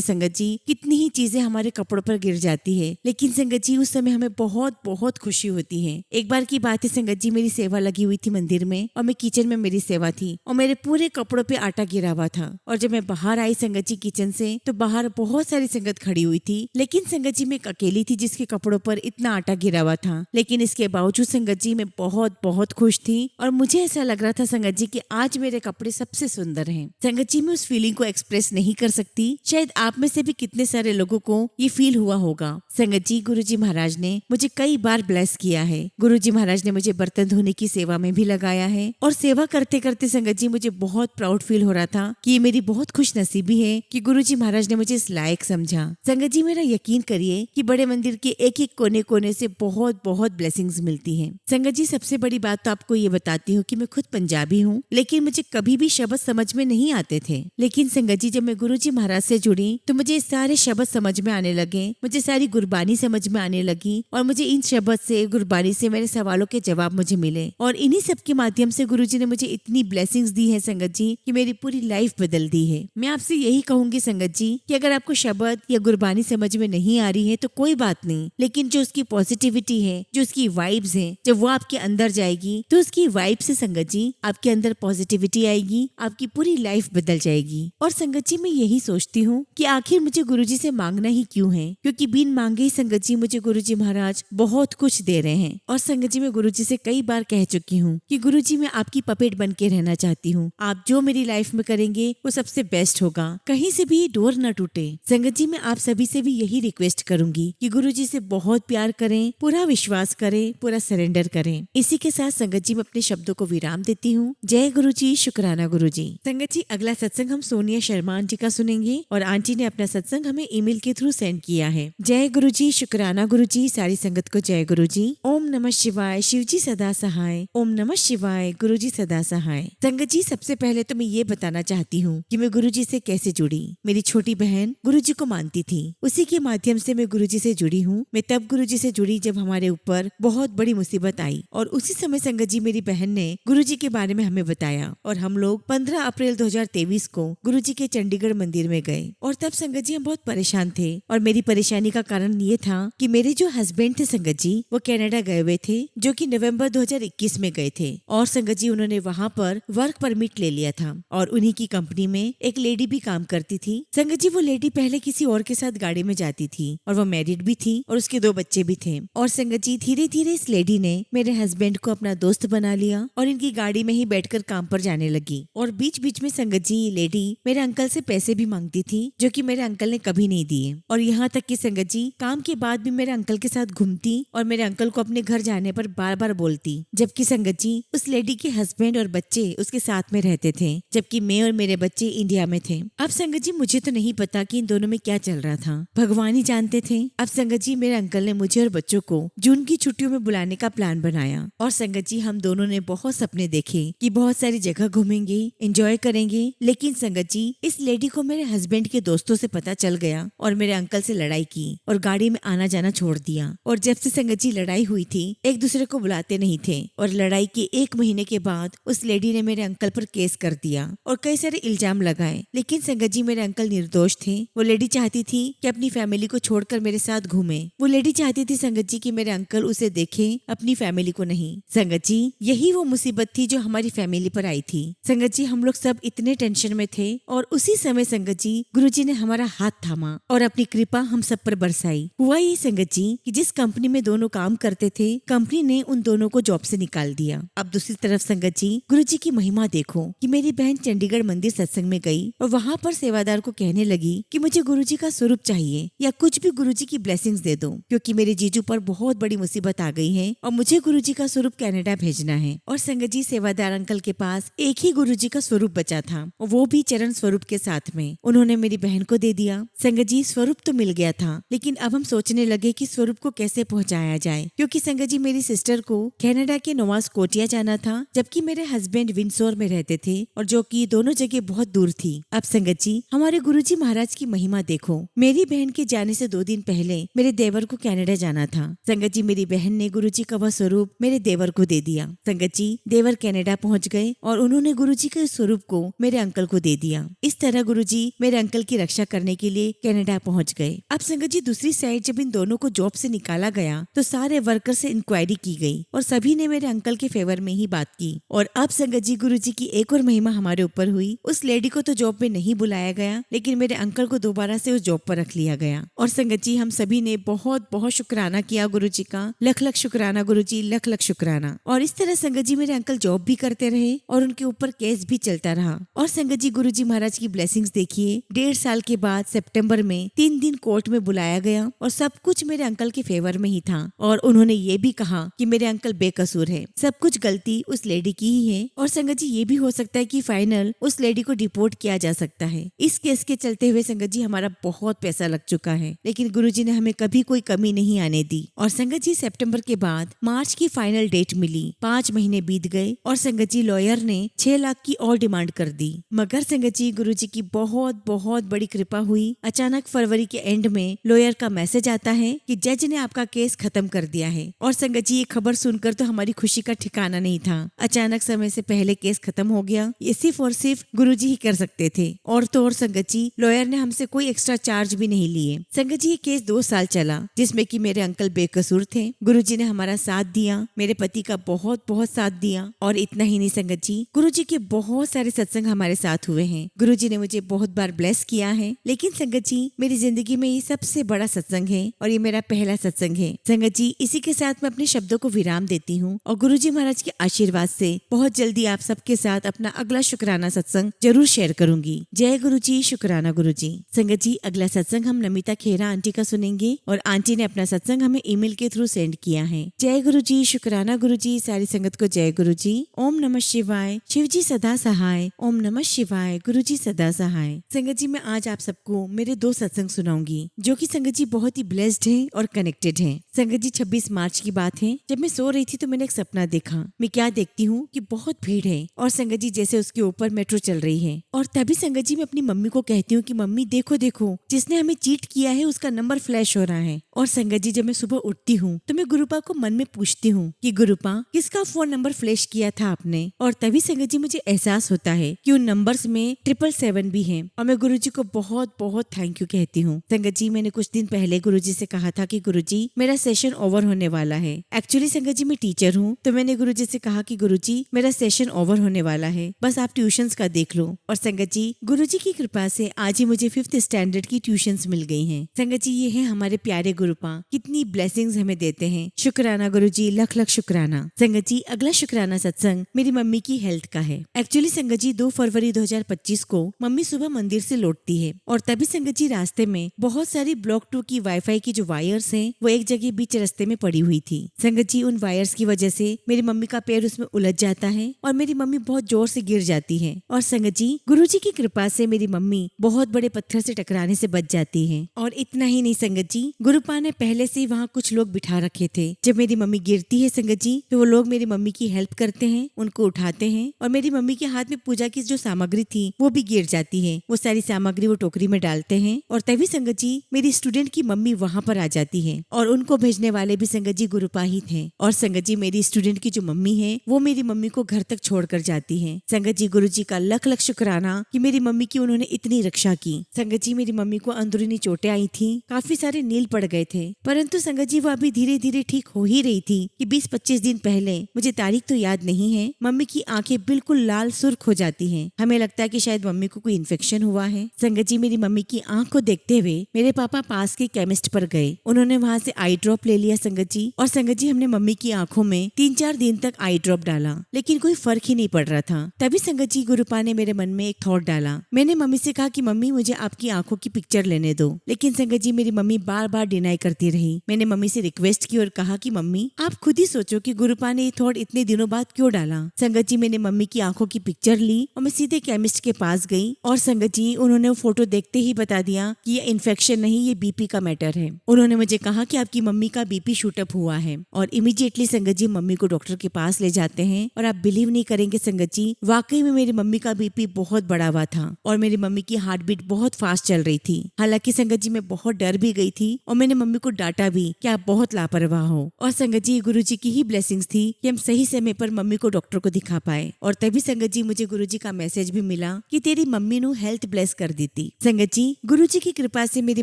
संगत जी कितनी ही चीजें हमारे कपड़ों पर गिर जाती है, लेकिन संगत जी उस समय हमें बहुत बहुत खुशी होती है। एक बार की बात है संगत जी, मेरी सेवा लगी हुई थी मंदिर में और मैं किचन में मेरी सेवा थी और मेरे पूरे कपड़ों पे आटा गिरा हुआ था। और जब मैं बाहर आई संगत जी किचन से तो बाहर बहुत सारी संगत खड़ी हुई थी, लेकिन संगत जी मैं एक अकेली थी जिसके कपड़ों पर इतना आटा गिरा हुआ था। लेकिन इसके बावजूद संगत जी मैं बहुत बहुत खुश थी और मुझे ऐसा लग रहा था संगत जी कि आज मेरे कपड़े सबसे सुंदर हैं। संगत जी मैं उस फीलिंग को एक्सप्रेस नहीं कर सकती, शायद आप में से भी कितने सारे लोगों को ये फील हुआ होगा। संगत जी, गुरुजी महाराज ने मुझे कई बार ब्लेस किया है। गुरुजी महाराज ने मुझे बर्तन धोने की सेवा में भी लगाया है और सेवा करते करते संगत जी मुझे बहुत प्राउड फील हो रहा था कि ये मेरी बहुत खुश नसीबी है कि गुरुजी महाराज ने मुझे इस लायक समझा। संगत जी, मेरा यकीन करिए कि बड़े मंदिर के एक एक कोने कोने से बहुत बहुत ब्लेसिंग्स मिलती हैं। संगत जी, सबसे बड़ी बात तो आपको ये बताती हूँ कि मैं खुद पंजाबी हूँ, लेकिन मुझे कभी भी शब्द समझ में नहीं आते थे। लेकिन संगत जी, जब मैं गुरुजी महाराज से जुड़ी तो मुझे सारे शब्द समझ में आने लगे, मुझे सारी गुरबानी समझ में आने लगी और मुझे इन शब्द से, गुरबानी से मेरे सवालों के जवाब मुझे मिले। और इन्हीं सब के माध्यम से गुरुजी ने मुझे इतनी ब्लेसिंग्स दी है संगत जी कि मेरी पूरी लाइफ बदल दी है। मैं आपसे यही कहूंगी संगत जी कि अगर आपको शब्द या गुरबानी समझ में नहीं आ रही है तो कोई बात नहीं, लेकिन जो उसकी पॉजिटिविटी है, जो उसकी वाइब्स है, जब वो आपके अंदर जाएगी तो उसकी वाइब से संगत जी आपके अंदर पॉजिटिविटी आएगी, आपकी पूरी लाइफ बदल जाएगी। और संगत जी मैं यही सोचती हूँ कि आखिर मुझे गुरुजी से मांगना ही क्यों है, क्योंकि बिन मांगे ही संगत जी मुझे गुरुजी महाराज बहुत कुछ दे रहे हैं। और संगत जी मैं गुरुजी से कई बार कह चुकी हूँ कि गुरुजी मैं आपकी पपेट बन के रहना चाहती हूँ, आप जो मेरी लाइफ में करेंगे वो सबसे बेस्ट होगा, कहीं से भी डोर न टूटे। संगत जी मैं आप सभी से भी यही रिक्वेस्ट करूंगी कि गुरुजी से बहुत प्यार करें, पूरा विश्वास करें, पूरा सरेंडर करें। इसी के साथ संगत जी मैं अपने शब्दों को विराम देती हूँ। जय गुरुजी, शुक्राना गुरुजी। संगत जी, अगला सत्संग हम सोनिया शर्मा आंटी का सुनेंगे और आंटी ने अपना सत्संग हमें ईमेल के थ्रू सेंड किया है। जय गुरुजी, शुक्राना गुरुजी। सारी संगत को जय गुरुजी। ओम नमः शिवाय, शिवजी सदा सहाय। ओम नमः शिवाय, गुरुजी सदा सहाय। संगत जी, सबसे पहले तो मैं ये बताना चाहती हूँ कि मैं गुरुजी से कैसे जुड़ी। मेरी छोटी बहन गुरुजी को मानती थी, उसी के माध्यम से मैं गुरुजी से जुड़ी हूँ। मैं तब गुरुजी से जुड़ी जब हमारे ऊपर बहुत बड़ी मुसीबत आई और उसी समय संगत जी मेरी बहन ने गुरुजी के बारे में हमें बताया और हम लोग 15 अप्रैल 2023 को गुरुजी के चंडीगढ़ मंदिर में गए। और तब संगत जी हम बहुत परेशान थे और मेरी परेशानी का कारण ये था कि मेरे जो हस्बैंड थे संगत जी वो कनाडा गए हुए थे, जो कि नवंबर 2021 में गए थे। और संगत जी उन्होंने वहाँ पर वर्क परमिट ले लिया था और उन्हीं की कंपनी में एक लेडी भी काम करती थी। संगत जी वो लेडी पहले किसी और के साथ गाड़ी में जाती थी और वो मैरिड भी थी और उसके 2 बच्चे भी थे। और संगत जी धीरे धीरे इस लेडी ने मेरे हस्बैंड को अपना दोस्त बना लिया और इनकी गाड़ी में ही बैठकर काम पर जाने लगी। और बीच बीच में संगत जी ये लेडी मेरे अंकल से पैसे भी मांगती थी, जो कि मेरे अंकल ने कभी नहीं दिए। और यहाँ तक कि संगत जी काम के बाद भी मेरे अंकल के साथ घूमती और मेरे अंकल को अपने घर जाने पर बार बार बोलती, जबकि संगत जी उस लेडी के हस्बैंड और बच्चे उसके साथ में रहते थे, जबकि मैं और मेरे बच्चे इंडिया में थे। अब संगत जी मुझे तो नहीं पता कि इन दोनों में क्या चल रहा था, भगवान ही जानते थे। अब संगत जी मेरे अंकल ने मुझे और बच्चों को जून की छुट्टियों में बुलाने का प्लान बनाया और संगत जी हम दोनों ने बहुत सपने देखे कि बहुत सारी जगह घूमेंगे, एंजॉय करेंगे। लेकिन संगत जी इस लेडी को मेरे हस्बैंड के दोस्तों से पता चल गया और मेरे अंकल से लड़ाई की और गाड़ी में आना जाना छोड़ दिया। और जब से संगत जी लड़ाई हुई थी एक दूसरे को बुलाते नहीं थे और लड़ाई के 1 महीने के बाद उस लेडी ने मेरे अंकल पर केस कर दिया और कई सारे इल्जाम लगाए। लेकिन संगत जी मेरे अंकल निर्दोष थे। वो लेडी चाहती थी कि अपनी फैमिली को छोड़कर मेरे साथ घूमे। वो लेडी चाहती थी संगत जी कि मेरे अंकल उसे देखे, अपनी फैमिली को नहीं। संगत जी यही वो मुसीबत थी जो हमारी फैमिली पर आई थी। संगत जी हम लोग सब इतने टेंशन में थे और उसी समय संगत जी गुरुजी ने हमारा हाथ थामा और अपनी कृपा हम सब पर बरसाई। हुआ ये संगत जी कि जिस कंपनी में दोनों काम करते थे, कंपनी ने उन दोनों को जॉब से निकाल दिया। अब दूसरी तरफ संगत जी गुरुजी की महिमा देखो कि मेरी बहन चंडीगढ़ मंदिर सत्संग में गई और वहाँ पर सेवादार को कहने लगी कि मुझे गुरुजी का स्वरूप चाहिए या कुछ भी गुरुजी की ब्लेसिंग्स दे दो, क्योंकि मेरे जीजू पर बहुत बड़ी मुसीबत आ गई है और मुझे गुरुजी का स्वरूप कनाडा भेजना है। और संगत जी सेवादार अंकल के पास एक ही गुरुजी का स्वरूप बचा था, वो भी चरण स्वरूप के साथ में उन्होंने मेरी बहन को दे दिया। संगत जी स्वरूप तो मिल गया था, लेकिन अब हम सोचने लगे कि स्वरूप को कैसे पहुंचाया जाए, क्योंकि संगत जी मेरी सिस्टर को कनाडा के नोवा स्कोटिया जाना था, जबकि मेरे हस्बैंड विंडसोर में रहते थे और जो कि दोनों जगह बहुत दूर थी। अब संगत जी हमारे गुरुजी महाराज की महिमा देखो। मेरी बहन के जाने से 2 दिन पहले मेरे देवर को कनाडा जाना था। संगत जी मेरी बहन ने गुरुजी का वह स्वरूप मेरे देवर को दे दिया। संगत जी देवर कनाडा पहुंच गए और उन्होंने गुरुजी के स्वरूप को मेरे अंकल को दे दिया। इस तरह गुरुजी मेरे अंकल की रक्षा करने के लिए कनाडा पहुंच गए। अब संगत जी दूसरी साइड जब इन दोनों को जॉब से निकाला गया तो सारे वर्कर से इंक्वायरी की गई और सभी ने मेरे अंकल के फेवर में ही बात की। और अब संगत जी गुरुजी की एक और महिमा हमारे ऊपर हुई। उस लेडी को तो जॉब में नहीं बुलाया गया, लेकिन मेरे अंकल को दोबारा से उस जॉब पर रख लिया गया। और संगत जी हम सभी ने बहुत बहुत शुक्राना किया गुरुजी का। लख लख शुक्राना गुरुजी, लख लख शुक्राना। और इस तरह संगत जी मेरे अंकल जॉब भी करते रहे और उनके ऊपर केस भी चलता रहा। और संगत जी गुरुजी महाराज की ब्लेसिंग्स देखिए, 1.5 साल के बाद सितंबर में 3 दिन कोर्ट में बुलाया गया और सब कुछ मेरे अंकल के फेवर में ही था। और उन्होंने ये भी कहा कि मेरे अंकल बेकसूर है, सब कुछ गलती उस लेडी की ही है। और संगत जी ये भी हो सकता है कि फाइनल उस लेडी को डिपोर्ट किया जा सकता है। इस केस के चलते हुए संगत जी हमारा बहुत पैसा लग चुका है, लेकिन गुरुजी ने हमें कभी कोई कमी नहीं आने दी। और संगत जी सितंबर के बाद मार्च की फाइनल डेट मिली। 5 महीने बीत गए और संगत जी लॉयर ने 6 लाख की और डिमांड कर दी। मगर संगत जी गुरुजी की बहुत बहुत बड़ी कृपा हुई। अचानक फरवरी के एंड में लॉयर का मैसेज आता है कि जज ने आपका केस खत्म कर दिया है। और संगत जी ये खबर सुनकर तो हमारी खुशी का ठिकाना नहीं था। अचानक समय से पहले केस खत्म हो गया, ये सिर्फ और सिर्फ गुरुजी ही कर सकते थे। और तो और संगत जी लॉयर ने हमसे कोई एक्स्ट्रा चार्ज भी नहीं लिए। संगत जी ये केस 2 साल चला, जिसमें कि मेरे अंकल बेकसूर थे। गुरुजी ने हमारा साथ दिया, मेरे पति का बहुत बहुत साथ दिया। और इतना ही नहीं संगत जी, गुरुजी के बहुत सारे सत्संग हमारे साथ हुए हैं। गुरुजी ने मुझे बहुत बार ब्लेस किया है, लेकिन संगत जी मेरी जिंदगी में ये सबसे बड़ा सत्संग है और ये मेरा पहला सत्संग है। संगत जी इसी के साथ मैं अपने शब्दों को विराम देती हूँ और गुरुजी महाराज के आशीर्वाद से बहुत जल्दी आप सबके साथ अपना अगला शुक्राना सत्संग जरूर शेयर करूंगी। जय गुरुजी, शुक्राना गुरुजी। संगत जी अगला सत्संग हम नमिता खेरा आंटी का सुनेंगे और आंटी ने अपना सत्संग हमें ईमेल के थ्रू सेंड किया है। जय गुरुजी, शुक्राना गुरुजी। सारी संगत को जय गुरुजी। ओम नमः शिवाय। शिवजी सदा सहाय। ओम नमः शिवाय। गुरुजी सदा सहाय। संगत जी मैं आज आप सबको मेरे 2 सत्संग सुनाऊंगी, जो कि संगत जी बहुत ही ब्लेस्ड है और कनेक्टेड है। संगत जी 26 मार्च की बात है, जब मैं सो रही थी तो मैंने एक सपना देखा। मैं क्या देखती हूँ कि बहुत भीड़ है और संगत जी जैसे उसके ऊपर मेट्रो चल रही है। और तभी संगत जी मैं अपनी मम्मी को कहती हूँ कि मम्मी देखो देखो, जिसने हमें चीट किया है उसका नंबर फ्लैश हो रहा है। और संगत जी जब मैं सुबह उठती हूँ तो मैं गुरुपा को मन में पूछती हूँ कि गुरुपा किसका फोन नंबर फ्लैश किया था आपने। और तभी संगत जी मुझे एहसास होता है कि उन नंबर्स में 777 भी है। और मैं गुरुजी को बहुत बहुत थैंक यू कहती हूँ। संगत जी मैंने कुछ दिन पहले गुरुजी से कहा था कि गुरुजी मेरा सेशन ओवर होने वाला है। एक्चुअली संगत जी मैं टीचर हूँ, तो मैंने गुरुजी से कहा कि गुरुजी मेरा सेशन ओवर होने वाला है, बस आप ट्यूशंस का देख लो। और संगत जी गुरुजी की कृपा से आज ही मुझे 5th स्टैंडर्ड की ट्यूशंस मिल गई हैं। संगत जी ये है हमारे प्यारे गुरुपा, कितनी ब्लेसिंग्स हमें देते हैं। शुक्राना गुरुजी, लख लख शुक्राना। संगत जी अगला शुक्राना सत्संग मेरी मम्मी की हेल्थ का है। एक्चुअली संगत जी 2 फरवरी 2025 को मम्मी सुबह मंदिर से लौटती है और तभी संगत जी रास्ते में बहुत सारी ब्लॉक 2 की वाईफाई की जो वायर्स हैं वो एक जगह बीच रास्ते में पड़ी हुई थी। संगत जी उन वायर्स की वजह से मेरी मम्मी का पैर उसमें उलझ जाता है और मेरी मम्मी बहुत जोर से गिर जाती है। और संगत जी गुरुजी की कृपा से मेरी मम्मी बहुत बड़े पत्थर से टकराने से बच जाती है। और इतना ही नहीं संगत जी, गुरुपा ने पहले से वहाँ कुछ लोग बिठा रखे थे। जब मेरी मम्मी गिरती है संगत जी तो वो लोग मेरी मम्मी की हेल्प करते हैं, उनको उठाते हैं और मेरी मम्मी के हाथ में पूजा की जो सामग्री थी वो भी गिर जाती है। वो सारी सामग्री वो टोकरी में डालते हैं और तभी संगत जी मेरी स्टूडेंट की मम्मी वहाँ पर आ जाती है और उनको भेजने वाले भी संगत जी गुरुपा ही थे। और संगत जी मेरी स्टूडेंट की जो मम्मी है वो मेरी मम्मी को घर तक छोड़कर जाती है। संगत जी गुरुजी का लख लख शुक्राना कि मेरी मम्मी की उन्होंने इतनी रक्षा की। संगत जी मेरी मम्मी को अंदरूनी चोटें आई थी, काफी सारे नील पड़ गए थे, परंतु संगत जी वो अभी धीरे धीरे ठीक हो ही रही थी कि 20-25 दिन पहले, मुझे तारीख तो याद नहीं है, मम्मी की आंखें बिल्कुल लाल सुर्ख हो जाती हैं। हमें लगता है कि शायद मम्मी को कोई इन्फेक्शन हुआ है। संगत जी मेरी मम्मी की आंख को देखते हुए मेरे पापा पास के केमिस्ट पर गए। उन्होंने वहाँ से आई ड्रॉप ले लिया संगत जी, और संगत जी हमने मम्मी की आंखों में 3-4 दिन तक आई ड्रॉप डाला, लेकिन कोई फर्क ही नहीं पड़ रहा था। तभी संगत जी गुरुपा ने मेरे मन में एक थॉट डाला। मैंने मम्मी से कहा कि मम्मी मुझे आपकी आंखों की पिक्चर लेने दो, लेकिन संगत जी मेरी मम्मी बार बार डिनाई करती रही। मैंने मम्मी से रिक्वेस्ट की और कहा कि मम्मी आप खुद ही सोचो कि गुरुपा ने ये थॉट इतने दिनों बाद क्यों डाला। संगत जी मैंने मम्मी की आंखों की पिक्चर ली और मैं सीधे केमिस्ट के पास गई, और संगत जी उन्होंने वो फोटो देखते ही बता दिया कि ये इन्फेक्शन नहीं, ये बीपी का मैटर है। उन्होंने मुझे कहा कि आपकी मम्मी का बीपी शूटअप हुआ है, और इमीडिएटली संगत जी मम्मी को डॉक्टर के पास ले जाते हैं। और आप बिलीव नहीं करेंगे संगत जी, वाकई में मेरी मम्मी का बीपी बहुत बढ़ा हुआ था और मेरी मम्मी की हार्ट बीट बहुत फास्ट चल रही थी। हालांकि संगत जी मैं बहुत डर भी गई थी और मैंने मम्मी को डांटा भी कि आप बहुत लापरवाह हो। और संगत जी गुरुजी की ही ब्लेसिंग्स थी कि हम सही समय पर मम्मी को डॉक्टर को दिखा पाए। और तभी संगत जी मुझे गुरुजी का मैसेज भी मिला कि तेरी मम्मी नु हेल्थ ब्लेस कर दी थी। संगत जी गुरुजी की कृपा से मेरी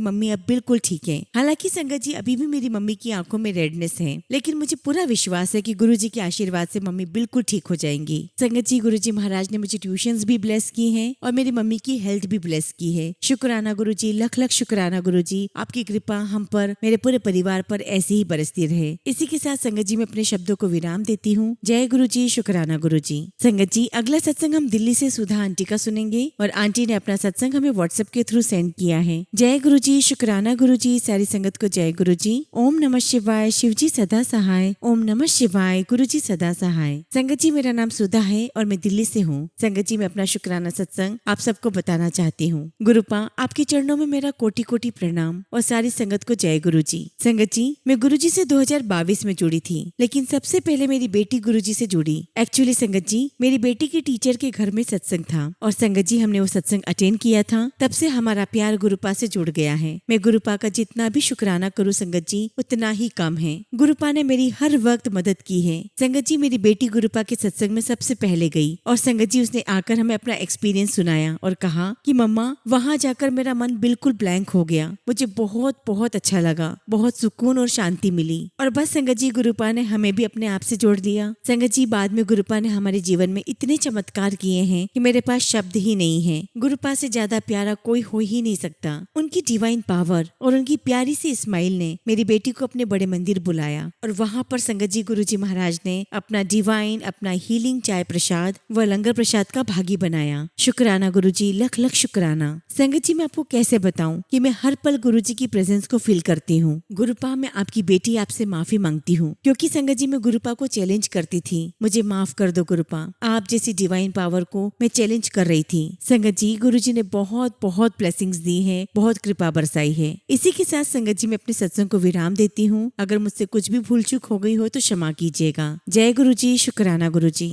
मम्मी अब बिल्कुल ठीक है। हालांकि संगत जी अभी भी मेरी मम्मी की आंखों में रेडनेस है, लेकिन मुझे पूरा विश्वास है कि गुरुजी के आशीर्वाद से मम्मी बिल्कुल ठीक हो जाएंगी। संगत जी गुरुजी महाराज ने मुझे ट्यूशंस भी ब्लेस की हैं और मेरी मम्मी की हेल्थ भी ब्लेस की है। शुक्राना गुरुजी, लख लख शुक्राना गुरुजी, आपकी कृपा हम पर, मेरे पूरे परिवार पर ऐसे ही बरसती रहे। इसी के साथ संगत जी मैं अपने शब्दों को विराम देती हूँ। जय गुरुजी, शुक्राना गुरुजी। संगत जी अगला सत्संग हम दिल्ली से सुधा आंटी का सुनेंगे, और आंटी ने अपना सत्संग हमें व्हाट्सएप के थ्रू सेंड किया है। जय गुरुजी, शुक्राना गुरुजी, सारी संगत को जय गुरुजी। ओम नमः शिवाय, शिवजी सदा सहाय। ओम नमः शिवाय, गुरुजी सदा सहाय। संगत जी मेरा नाम सुधा है और मैं दिल्ली से हूँ। संगत जी मैं अपना शुक्राना सत्संग आप सबको बताना चाहती हूँ। गुरुपा आपके चरणों में मेरा कोटि कोटि प्रणाम, और सारी संगत को जय गुरुजी। संगत जी मैं गुरुजी से 2022 में जुड़ी थी, लेकिन सबसे पहले मेरी बेटी गुरुजी से जुड़ी। एक्चुअली संगत जी मेरी बेटी के टीचर के घर में सत्संग था, और संगत जी हमने वो सत्संग अटेंड किया था। तब से हमारा प्यार गुरुपा से जुड़ गया है। मैं गुरुपा का जितना भी शुक्राना करूँ संगत जी उतना ही कम है। गुरुपा ने मेरी हर वक्त मदद की है। संगत जी मेरी बेटी गुरुपा के सत्संग में सबसे पहले गई, और संगत जी उसने आकर हमें अपना एक्सपीरियंस सुनाया और कहा कि मम्मा वहाँ जाकर मेरा मन बिल्कुल ब्लैंक हो गया, मुझे बहुत बहुत अच्छा लगा, बहुत सुकून और शांति मिली। और बस संगत जी गुरुपा ने हमें भी अपने आप से जोड़ दिया। संगत जी बाद में गुरुपा ने हमारे जीवन में इतने चमत्कार किए हैं कि मेरे पास शब्द ही नहीं है। गुरुपा से ज्यादा प्यारा कोई हो ही नहीं सकता। उनकी डिवाइन पावर और उनकी प्यारी सी स्माइल ने मेरी बेटी को अपने बड़े मंदिर बुलाया, और वहाँ पर संगत जी गुरुजी महाराज ने अपना डिवाइन, अपना हीलिंग चाय प्रसाद व लंगर प्रसाद का भागी बनाया। शुक्राना गुरुजी, लख लख शुक्राना। संगत जी मैं आपको कैसे बताऊं कि मैं हर पल गुरुजी की प्रेजेंस को फील करती हूँ। गुरुपा मैं आपकी बेटी आपसे माफी मांगती हूँ, क्योंकि संगत जी मैं गुरुपा को चैलेंज करती थी। मुझे माफ कर दो गुरुपा, आप जैसी डिवाइन पावर को मैं चैलेंज कर रही थी। संगत जी गुरुजी ने बहुत बहुत ब्लेसिंग्स दी है, बहुत कृपा बरसाई है। इसी के साथ संगत जी मैं अपने सत्संग को विराम देती हूँ। अगर मुझसे कुछ भी भूल चूक हो गई हो तो क्षमा कीजिएगा। जय गुरुजी, शुक्राना गुरुजी।